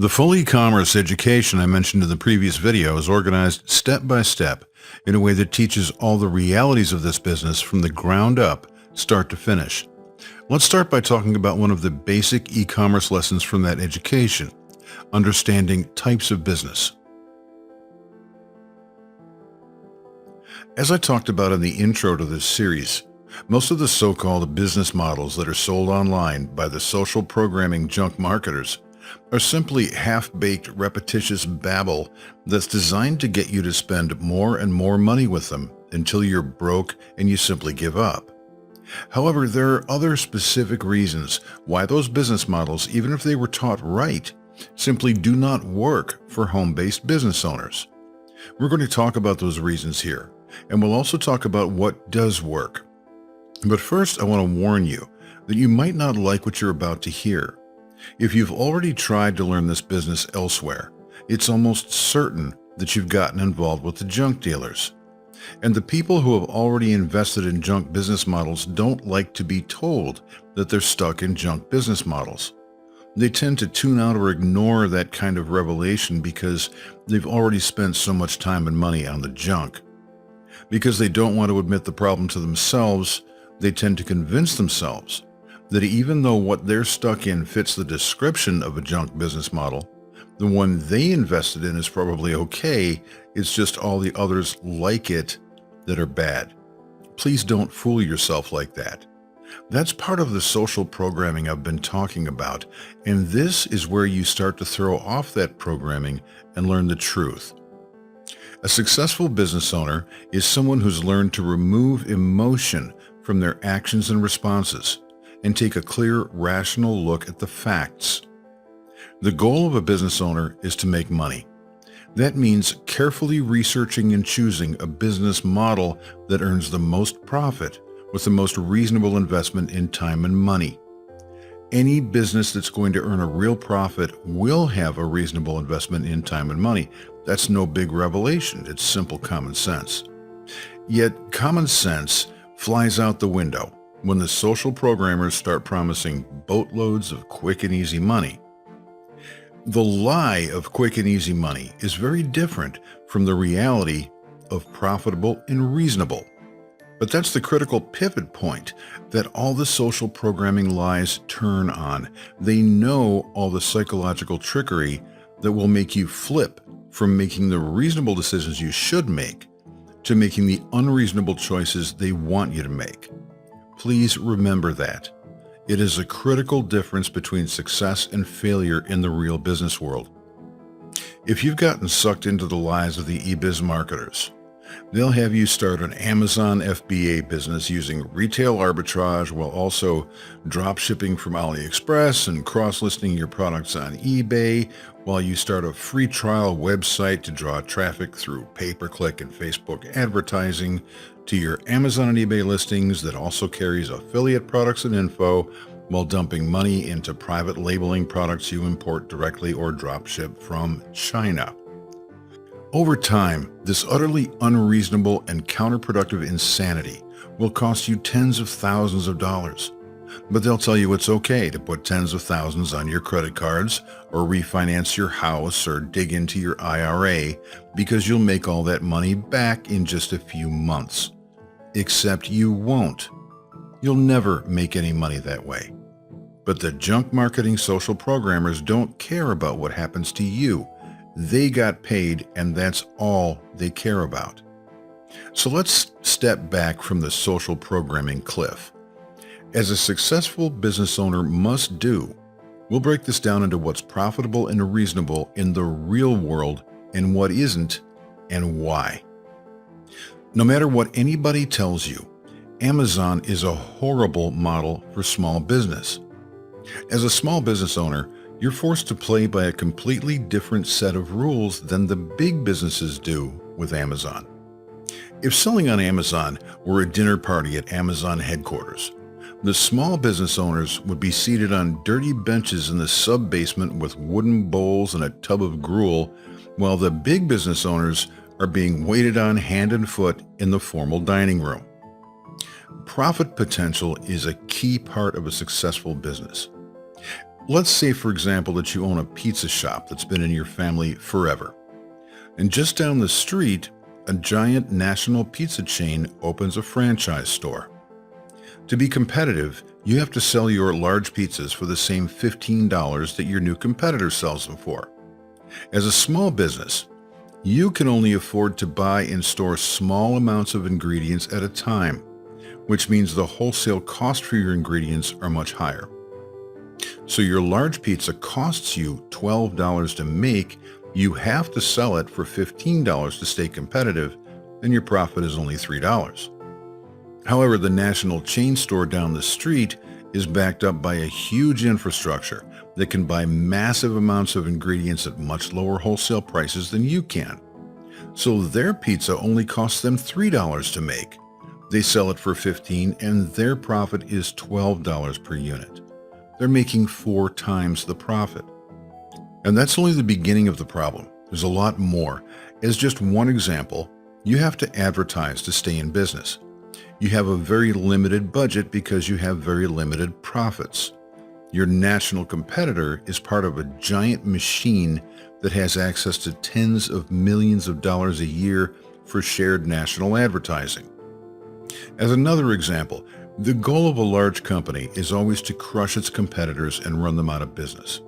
The full e-commerce education I mentioned in the previous video is organized step by step in a way that teaches all the realities of this business from the ground up, start to finish. Let's start by talking about one of the basic e-commerce lessons from that education, understanding types of business. As I talked about in the intro to this series, most of the so-called business models that are sold online by the social programming junk marketers are simply half-baked, repetitious babble that's designed to get you to spend more and more money with them until you're broke and you simply give up. However, there are other specific reasons why those business models, even if they were taught right, simply do not work for home-based business owners. We're going to talk about those reasons here, and we'll also talk about what does work. But first, I want to warn you that you might not like what you're about to hear. If you've already tried to learn this business elsewhere, it's almost certain that you've gotten involved with the junk dealers. And the people who have already invested in junk business models don't like to be told that they're stuck in junk business models. They tend to tune out or ignore that kind of revelation because they've already spent so much time and money on the junk. Because they don't want to admit the problem to themselves, they tend to convince themselves that even though what they're stuck in fits the description of a junk business model, the one they invested in is probably okay, it's just all the others like it that are bad. Please don't fool yourself like that. That's part of the social programming I've been talking about, and this is where you start to throw off that programming and learn the truth. A successful business owner is someone who's learned to remove emotion from their actions and responses and take a clear, rational look at the facts. The goal of a business owner is to make money. That means carefully researching and choosing a business model that earns the most profit with the most reasonable investment in time and money. Any business that's going to earn a real profit will have a reasonable investment in time and money. That's no big revelation. It's simple common sense. Yet common sense flies out the window when the social programmers start promising boatloads of quick and easy money. The lie of quick and easy money is very different from the reality of profitable and reasonable. But that's the critical pivot point that all the social programming lies turn on. They know all the psychological trickery that will make you flip from making the reasonable decisions you should make to making the unreasonable choices they want you to make. Please remember that. It is a critical difference between success and failure in the real business world. If you've gotten sucked into the lies of the e-biz marketers, they'll have you start an Amazon FBA business using retail arbitrage while also drop shipping from AliExpress and cross-listing your products on eBay while you start a free trial website to draw traffic through pay-per-click and Facebook advertising to your Amazon and eBay listings that also carries affiliate products and info while dumping money into private labeling products you import directly or drop ship from China. Over time, this utterly unreasonable and counterproductive insanity will cost you tens of thousands of dollars. But they'll tell you it's okay to put tens of thousands on your credit cards or refinance your house or dig into your IRA because you'll make all that money back in just a few months. Except you won't. You'll never make any money that way. But the junk marketing social programmers don't care about what happens to you. They got paid, and that's all they care about. So let's step back from the social programming cliff. As a successful business owner must do, we'll break this down into what's profitable and reasonable in the real world and what isn't and why. No matter what anybody tells you, Amazon is a horrible model for small business. As a small business owner, you're forced to play by a completely different set of rules than the big businesses do with Amazon. If selling on Amazon were a dinner party at Amazon headquarters, the small business owners would be seated on dirty benches in the sub-basement with wooden bowls and a tub of gruel, while the big business owners are being waited on hand and foot in the formal dining room. Profit potential is a key part of a successful business. Let's say, for example, that you own a pizza shop that's been in your family forever. And just down the street, a giant national pizza chain opens a franchise store. To be competitive, you have to sell your large pizzas for the same $15 that your new competitor sells them for. As a small business, you can only afford to buy and store small amounts of ingredients at a time, which means the wholesale cost for your ingredients are much higher. So your large pizza costs you $12 to make, you have to sell it for $15 to stay competitive, and your profit is only $3. However, the national chain store down the street is backed up by a huge infrastructure that can buy massive amounts of ingredients at much lower wholesale prices than you can. So their pizza only costs them $3 to make. They sell it for $15 and their profit is $12 per unit. They're making 4 times the profit. And that's only the beginning of the problem. There's a lot more. As just one example, you have to advertise to stay in business. You have a very limited budget because you have very limited profits. Your national competitor is part of a giant machine that has access to tens of millions of dollars a year for shared national advertising. As another example, the goal of a large company is always to crush its competitors and run them out of business.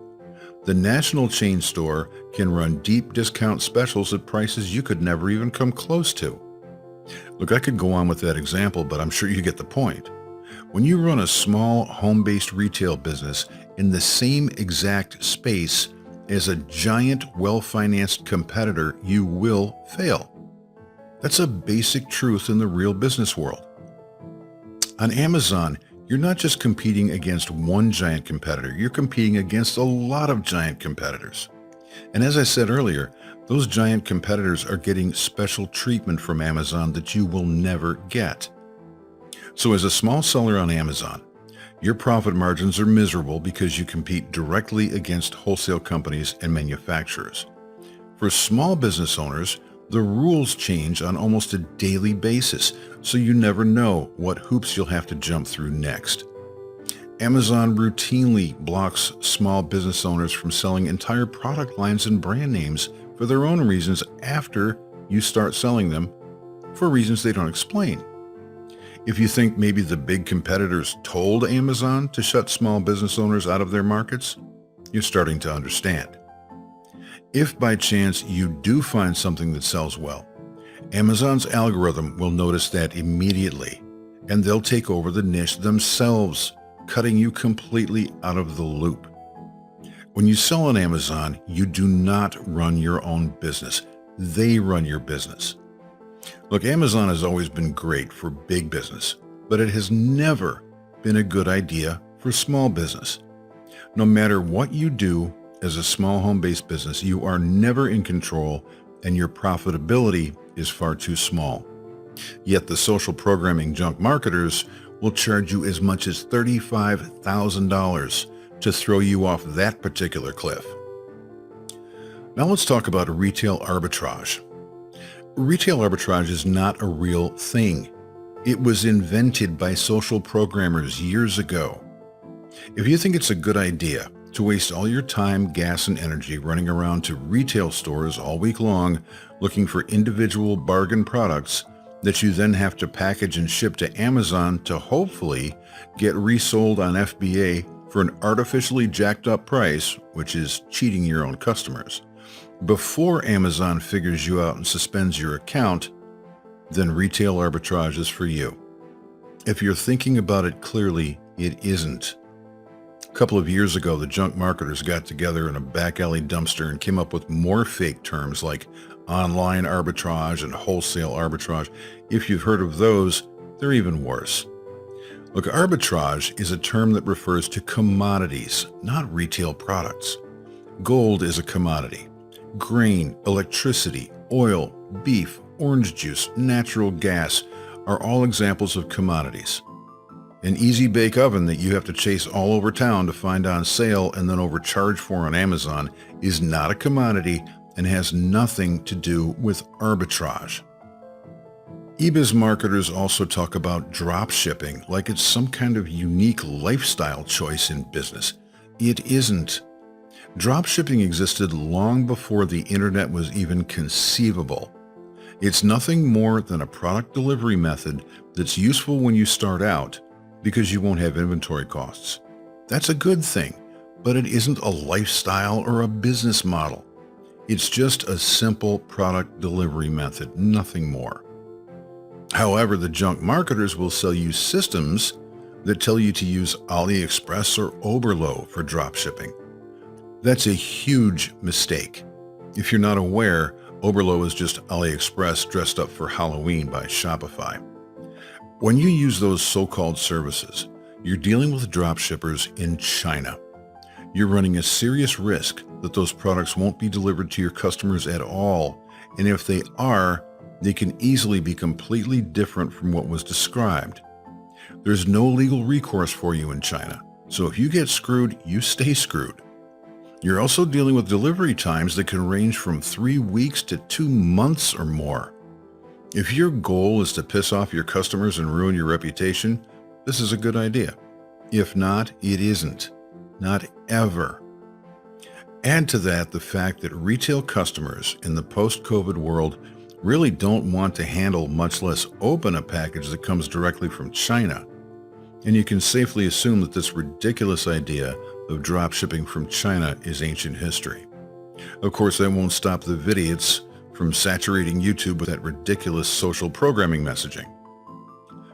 The national chain store can run deep discount specials at prices you could never even come close to. Look, I could go on with that example, but I'm sure you get the point. When you run a small home-based retail business in the same exact space as a giant, well-financed competitor, you will fail. That's a basic truth in the real business world. On Amazon, you're not just competing against one giant competitor, you're competing against a lot of giant competitors. And as I said earlier, those giant competitors are getting special treatment from Amazon that you will never get. So as a small seller on Amazon, your profit margins are miserable because you compete directly against wholesale companies and manufacturers. For small business owners, the rules change on almost a daily basis, so you never know what hoops you'll have to jump through next. Amazon routinely blocks small business owners from selling entire product lines and brand names for their own reasons after you start selling them, for reasons they don't explain. If you think maybe the big competitors told Amazon to shut small business owners out of their markets, you're starting to understand. If by chance you do find something that sells well, Amazon's algorithm will notice that immediately, and they'll take over the niche themselves, cutting you completely out of the loop. When you sell on Amazon, you do not run your own business. They run your business. Look, Amazon has always been great for big business, but it has never been a good idea for small business. No matter what you do as a small home-based business, you are never in control and your profitability is far too small. Yet the social programming junk marketers will charge you as much as $35,000 to throw you off that particular cliff. Now let's talk about retail arbitrage. Retail arbitrage is not a real thing. It was invented by social programmers years ago. If you think it's a good idea to waste all your time, gas, and energy running around to retail stores all week long looking for individual bargain products that you then have to package and ship to Amazon to hopefully get resold on FBA for an artificially jacked up price, which is cheating your own customers, before Amazon figures you out and suspends your account, then retail arbitrage is for you. If you're thinking about it clearly, it isn't. A couple of years ago, the junk marketers got together in a back alley dumpster and came up with more fake terms like online arbitrage and wholesale arbitrage. If you've heard of those, they're even worse. Look, arbitrage is a term that refers to commodities, not retail products. Gold is a commodity. Grain, electricity, oil, beef, orange juice, natural gas are all examples of commodities. An easy bake oven that you have to chase all over town to find on sale and then overcharge for on Amazon is not a commodity and has nothing to do with arbitrage. eBiz marketers also talk about drop shipping like it's some kind of unique lifestyle choice in business. It isn't. Drop shipping existed long before the internet was even conceivable. It's nothing more than a product delivery method that's useful when you start out because you won't have inventory costs. That's a good thing, but it isn't a lifestyle or a business model. It's just a simple product delivery method, nothing more. However, the junk marketers will sell you systems that tell you to use AliExpress or Oberlo for drop shipping. That's a huge mistake. If you're not aware, Oberlo is just AliExpress dressed up for Halloween by Shopify. When you use those so-called services, you're dealing with drop shippers in China. You're running a serious risk that those products won't be delivered to your customers at all, and if they are, they can easily be completely different from what was described. There's no legal recourse for you in China, so if you get screwed, you stay screwed. You're also dealing with delivery times that can range from 3 weeks to 2 months or more. If your goal is to piss off your customers and ruin your reputation, this is a good idea. If not, it isn't. Not ever. Add to that the fact that retail customers in the post-COVID world really don't want to handle, much less open, a package that comes directly from China. And you can safely assume that this ridiculous idea of drop shipping from China is ancient history. Of course, that won't stop the vidiots from saturating YouTube with that ridiculous social programming messaging.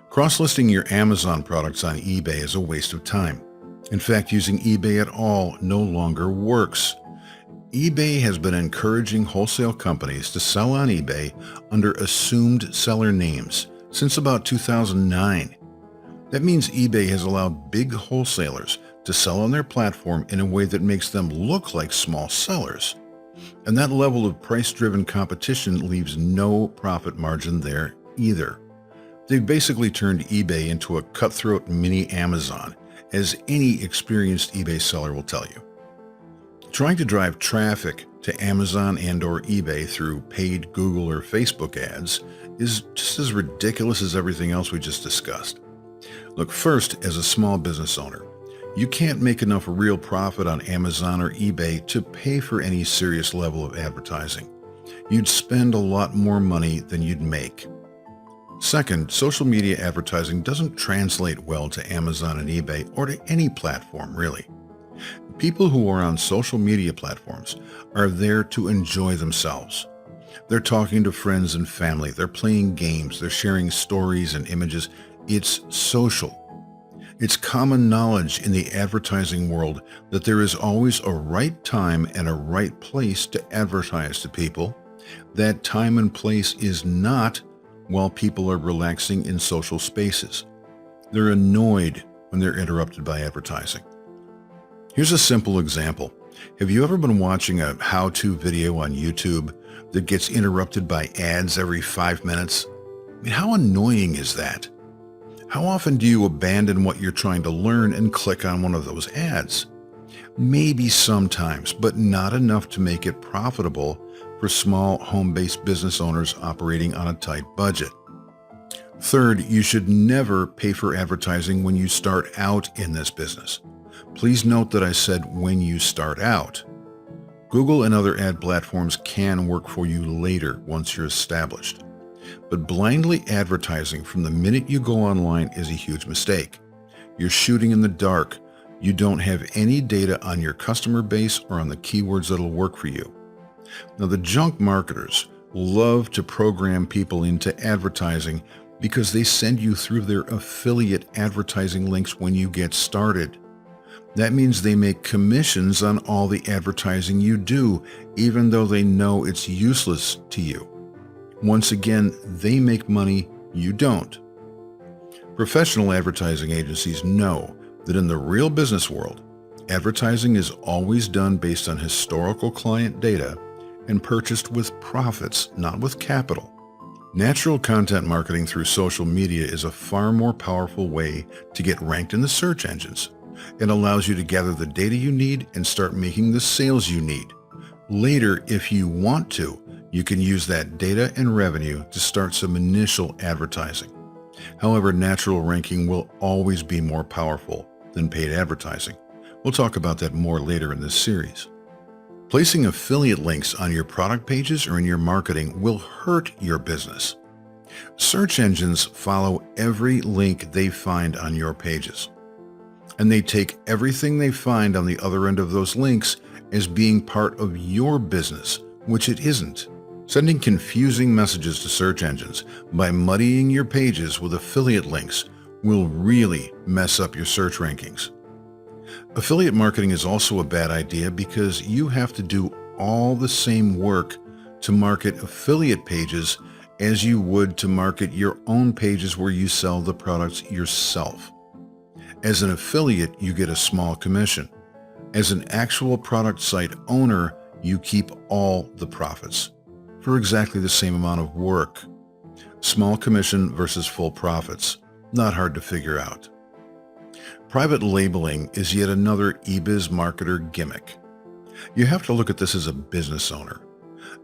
Cross-listing your Amazon products on eBay is a waste of time. In fact, using eBay at all no longer works. eBay has been encouraging wholesale companies to sell on eBay under assumed seller names since about 2009. That means eBay has allowed big wholesalers to sell on their platform in a way that makes them look like small sellers. And that level of price-driven competition leaves no profit margin there either. They've basically turned eBay into a cutthroat mini Amazon, as any experienced eBay seller will tell you. Trying to drive traffic to Amazon and/or eBay through paid Google or Facebook ads is just as ridiculous as everything else we just discussed. Look, first, as a small business owner, you can't make enough real profit on Amazon or eBay to pay for any serious level of advertising. You'd spend a lot more money than you'd make. Second, social media advertising doesn't translate well to Amazon and eBay or to any platform, really. People who are on social media platforms are there to enjoy themselves. They're talking to friends and family, they're playing games, they're sharing stories and images. It's social. It's common knowledge in the advertising world that there is always a right time and a right place to advertise to people. That time and place is not while people are relaxing in social spaces. They're annoyed when they're interrupted by advertising. Here's a simple example. Have you ever been watching a how-to video on YouTube that gets interrupted by ads every 5 minutes? I mean, how annoying is that? How often do you abandon what you're trying to learn and click on one of those ads? Maybe sometimes, but not enough to make it profitable for small home-based business owners operating on a tight budget. Third, you should never pay for advertising when you start out in this business. Please note that I said when you start out. Google and other ad platforms can work for you later once you're established. But blindly advertising from the minute you go online is a huge mistake. You're shooting in the dark. You don't have any data on your customer base or on the keywords that'll work for you. Now, the junk marketers love to program people into advertising because they send you through their affiliate advertising links when you get started. That means they make commissions on all the advertising you do, even though they know it's useless to you. Once again, they make money, you don't. Professional advertising agencies know that in the real business world, advertising is always done based on historical client data and purchased with profits, not with capital. Natural content marketing through social media is a far more powerful way to get ranked in the search engines. It allows you to gather the data you need and start making the sales you need. Later, if you want to, you can use that data and revenue to start some initial advertising. However, natural ranking will always be more powerful than paid advertising. We'll talk about that more later in this series. Placing affiliate links on your product pages or in your marketing will hurt your business. Search engines follow every link they find on your pages, and they take everything they find on the other end of those links as being part of your business, which it isn't. Sending confusing messages to search engines by muddying your pages with affiliate links will really mess up your search rankings. Affiliate marketing is also a bad idea because you have to do all the same work to market affiliate pages as you would to market your own pages where you sell the products yourself. As an affiliate, you get a small commission. As an actual product site owner, you keep all the profits for exactly the same amount of work. Small commission versus full profits. Not hard to figure out. Private labeling is yet another eBiz marketer gimmick. You have to look at this as a business owner.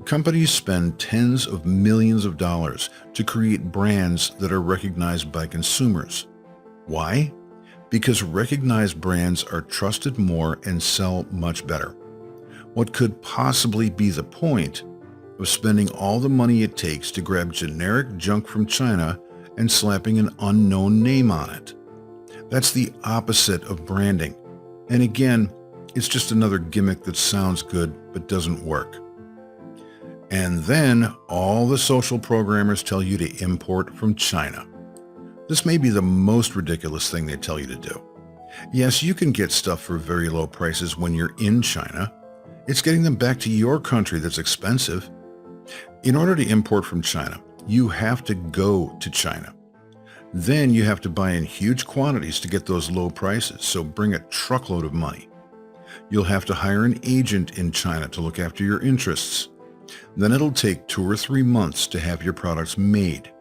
Companies spend tens of millions of dollars to create brands that are recognized by consumers. Why? Because recognized brands are trusted more and sell much better. What could possibly be the point of spending all the money it takes to grab generic junk from China and slapping an unknown name on it? That's the opposite of branding. And again, it's just another gimmick that sounds good but doesn't work. And then all the social programmers tell you to import from China. This may be the most ridiculous thing they tell you to do. Yes, you can get stuff for very low prices when you're in China. It's getting them back to your country that's expensive. In order to import from China, you have to go to China. Then you have to buy in huge quantities to get those low prices, so bring a truckload of money. You'll have to hire an agent in China to look after your interests. Then it'll take 2 or 3 months to have your products made.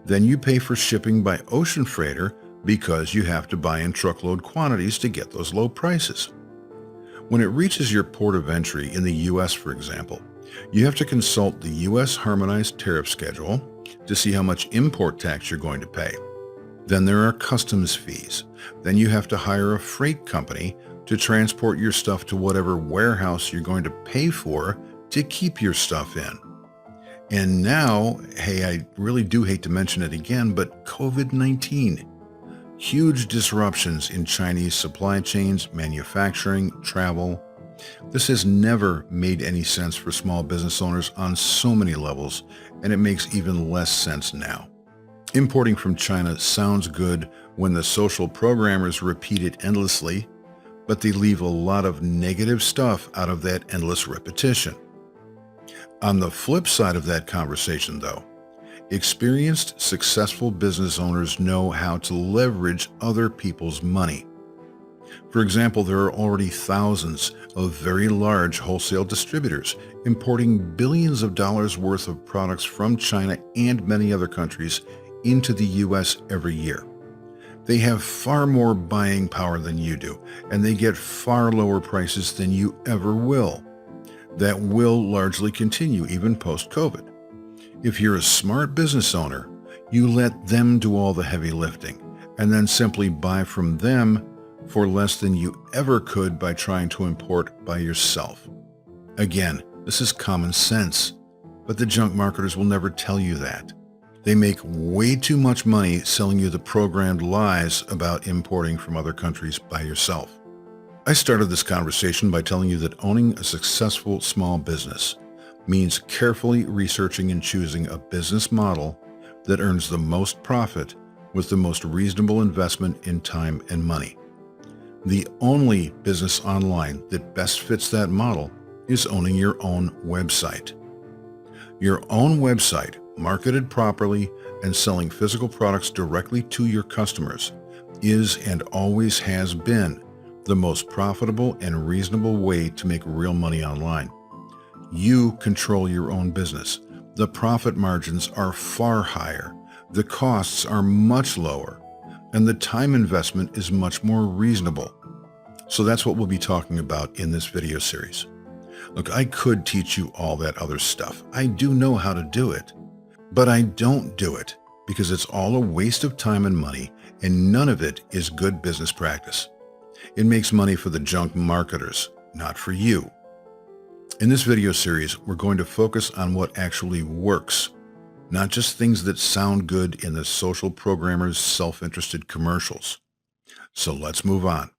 Then you pay for shipping by ocean freighter because you have to buy in truckload quantities to get those low prices. When it reaches your port of entry in the US, for example, you have to consult the US Harmonized Tariff Schedule to see how much import tax you're going to pay. Then there are customs fees. Then you have to hire a freight company to transport your stuff to whatever warehouse you're going to pay for to keep your stuff in. And now, hey, I really do hate to mention it again, but COVID-19. Huge disruptions in Chinese supply chains, manufacturing, travel. This has never made any sense for small business owners on so many levels, and it makes even less sense now. Importing from China sounds good when the social programmers repeat it endlessly, but they leave a lot of negative stuff out of that endless repetition. On the flip side of that conversation, though, experienced, successful business owners know how to leverage other people's money. For example, there are already thousands of very large wholesale distributors importing billions of dollars worth of products from China and many other countries into the US every year. They have far more buying power than you do, and they get far lower prices than you ever will. That will largely continue even post-COVID. If you're a smart business owner, you let them do all the heavy lifting and then simply buy from them for less than you ever could by trying to import by yourself. Again, this is common sense, but the junk marketers will never tell you that. They make way too much money selling you the programmed lies about importing from other countries by yourself. I started this conversation by telling you that owning a successful small business means carefully researching and choosing a business model that earns the most profit with the most reasonable investment in time and money. The only business online that best fits that model is owning your own website. Your own website, marketed properly and selling physical products directly to your customers, is and always has been the most profitable and reasonable way to make real money online. You control your own business. The profit margins are far higher, the costs are much lower, and the time investment is much more reasonable. So that's what we'll be talking about in this video series. Look, I could teach you all that other stuff. I do know how to do it, but I don't do it because it's all a waste of time and money, and none of it is good business practice. It makes money for the junk marketers, not for you. In this video series, we're going to focus on what actually works, not just things that sound good in the social programmers' self-interested commercials. So let's move on.